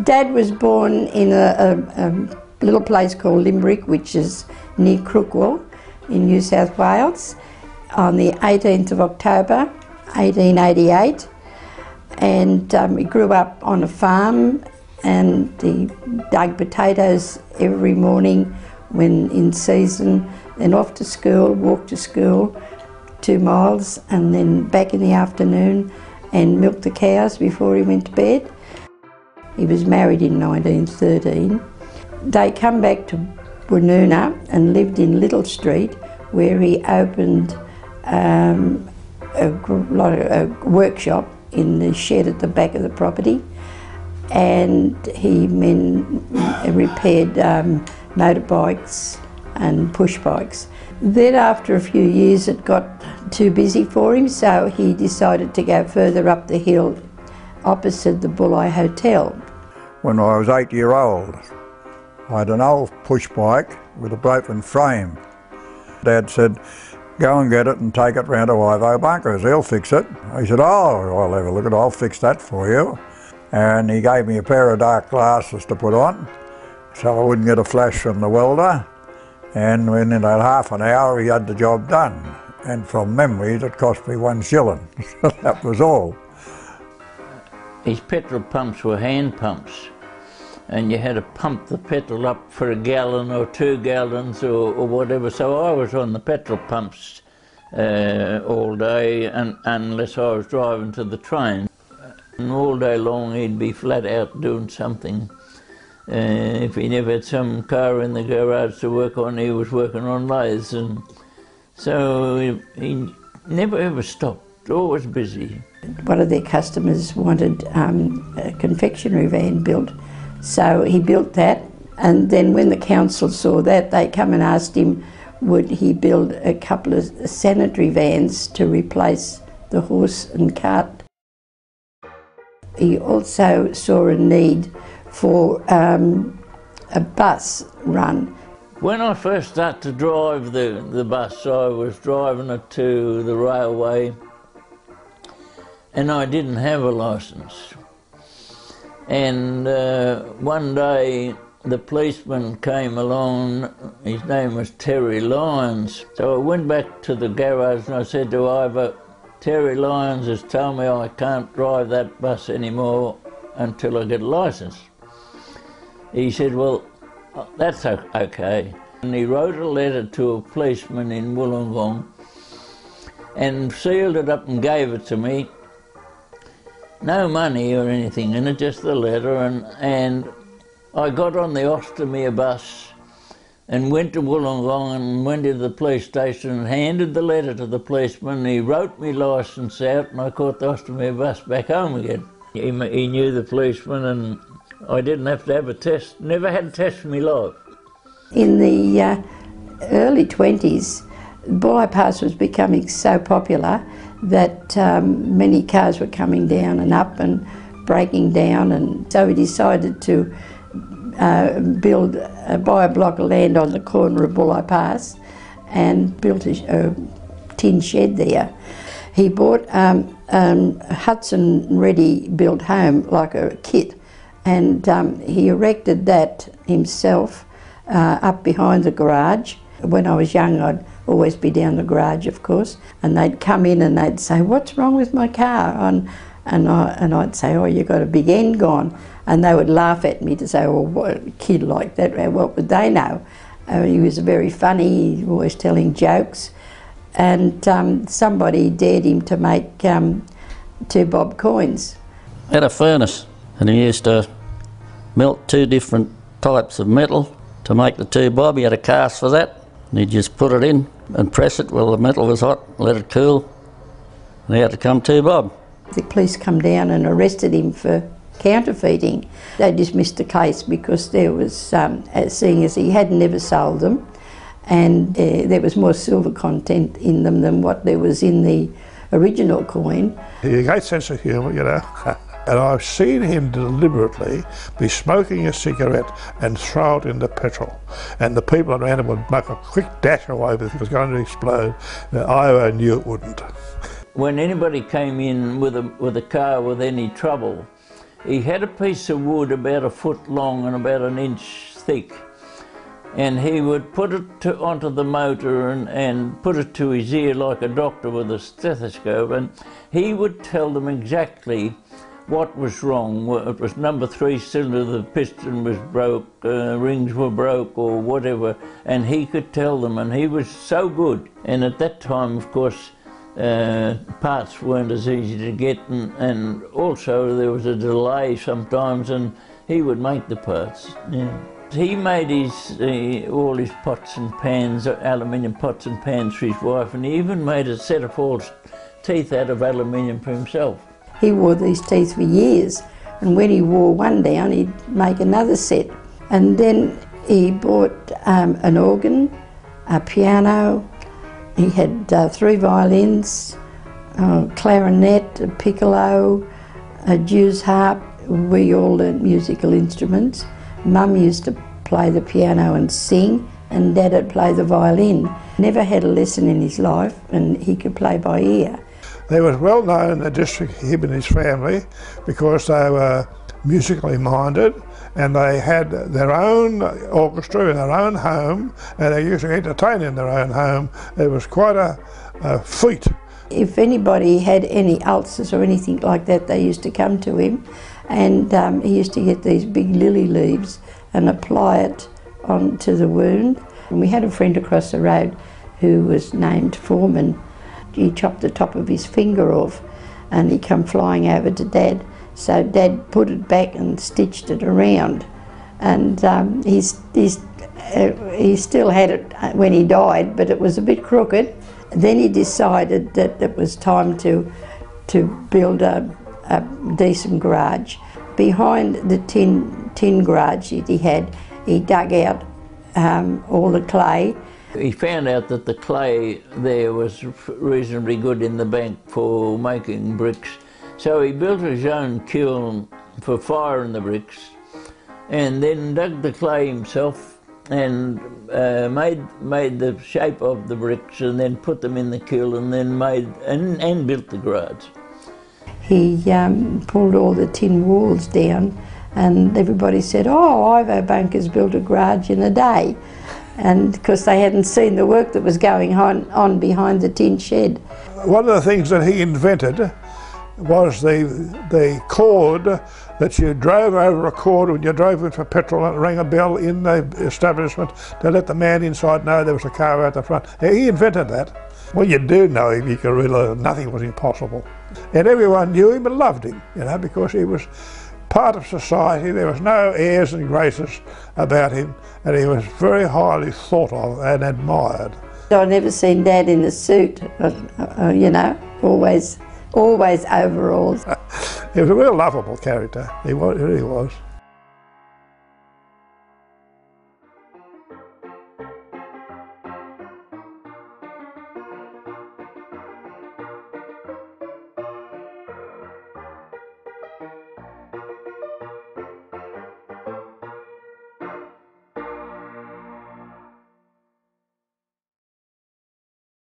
Dad was born in a little place called Limerick, which is near Crookwell in New South Wales, on the 18th of October 1888, and he grew up on a farm, and he dug potatoes every morning when in season, then off to school, walked to school 2 miles, and then back in the afternoon and milked the cows before he went to bed. He was married in 1913. They come back to Woonona and lived in Little Street, where he opened a workshop in the shed at the back of the property, and he repaired motorbikes and push bikes. Then after a few years it got too busy for him, so he decided to go further up the hill opposite the Bulli Hotel. When I was 8 years old, I had an old push bike with a broken frame. Dad said, go and get it and take it round to Ivo Bunkers, he'll fix it. I said, oh, I'll have a look at it, I'll fix that for you. And he gave me a pair of dark glasses to put on, so I wouldn't get a flash from the welder. And within about half an hour he had the job done. And from memory it cost me 1 shilling, so that was all. His petrol pumps were hand pumps, and you had to pump the petrol up for 1 gallon or 2 gallons or whatever. So I was on the petrol pumps all day, unless I was driving to the train. And all day long he'd be flat out doing something. If he never had some car in the garage to work on, he was working on lathes, and so he never ever stopped, always busy. One of their customers wanted a confectionery van built, so he built that, and then when the council saw that, they come and asked him would he build a couple of sanitary vans to replace the horse and cart. He also saw a need for a bus run. When I first started to drive the bus, I was driving it to the railway, and I didn't have a licence. And one day the policeman came along, his name was Terry Lyons. So I went back to the garage and I said to Ivor, Terry Lyons has told me I can't drive that bus anymore until I get a licence. He said, well, that's okay. And he wrote a letter to a policeman in Wollongong and sealed it up and gave it to me. No money or anything in it, just the letter, and I got on the Ostermere bus and went to Wollongong and went to the police station and handed the letter to the policeman. He wrote me licence out and I caught the Ostermere bus back home again. He knew the policeman and I didn't have to have a test, never had a test in my life. In the early 20s, Bulli Pass was becoming so popular that many cars were coming down and up and breaking down, and so we decided to buy a block of land on the corner of Bulli Pass and built a tin shed there. He bought a Hudson ready-built home, like a kit, and he erected that himself up behind the garage. When I was young, I'd always be down the garage, of course, and they'd come in and they'd say, what's wrong with my car? And I'd say, oh, you've got a big end gone. And they would laugh at me to say, well, what, a kid like that, what would they know? He was very funny, he was always telling jokes. And somebody dared him to make 2 bob coins. Had a furnace, and he used to melt 2 different types of metal to make the 2 bob. He had a cast for that, and he'd just put it in and press it while the metal was hot, let it cool, and he had to come 2 bob. The police come down and arrested him for counterfeiting. They dismissed the case because there was, seeing as he had never sold them, and there was more silver content in them than what there was in the original coin. He had a great sense of humour, you know, and I've seen him deliberately be smoking a cigarette and throw it in the petrol, and the people around him would make a quick dash away because it was going to explode. I knew it wouldn't. When anybody came in with a car with any trouble, He had a piece of wood about a foot long and about an inch thick, and he would put it onto the motor and put it to his ear like a doctor with a stethoscope, and he would tell them exactly what was wrong. It was number 3 cylinder, the piston was broke, rings were broke or whatever, and he could tell them, and he was so good. And at that time, of course, parts weren't as easy to get, and also there was a delay sometimes, and he would make the parts. Yeah. He made all his pots and pans, aluminium pots and pans for his wife, and he even made a set of false teeth out of aluminium for himself. He wore these teeth for years, and when he wore one down, he'd make another set. And then he bought an organ, a piano, he had 3 violins, a clarinet, a piccolo, a Jew's harp. We all learnt musical instruments. Mum used to play the piano and sing, and Dad would play the violin. Never had a lesson in his life, and he could play by ear. They was well known in the district, him and his family, because they were musically minded, and they had their own orchestra in their own home, and they used to entertain in their own home. It was quite a feat. If anybody had any ulcers or anything like that, they used to come to him, and he used to get these big lily leaves and apply it onto the wound. And we had a friend across the road who was named Foreman. He chopped the top of his finger off, and he come flying over to Dad. So Dad put it back and stitched it around, and he still had it when he died, but it was a bit crooked. Then he decided that it was time to build a decent garage. Behind the tin garage that he had, he dug out all the clay. He found out that the clay there was reasonably good in the bank for making bricks, so he built his own kiln for firing the bricks, and then dug the clay himself and made the shape of the bricks, and then put them in the kiln, and then and built the garage. He pulled all the tin walls down, and everybody said, "Oh, Ivo Bunker's built a garage in a day." And because they hadn't seen the work that was going on behind the tin shed. One of the things that he invented was the cord that you drove over a cord when you drove in for petrol, and rang a bell in the establishment to let the man inside know there was a car out the front. He invented that. Well, you do know him, you can realise nothing was impossible. And everyone knew him and loved him, you know, because he was part of society. There was no airs and graces about him, and he was very highly thought of and admired. I've never seen Dad in a suit, you know, always overalls. He was a real lovable character, he really was.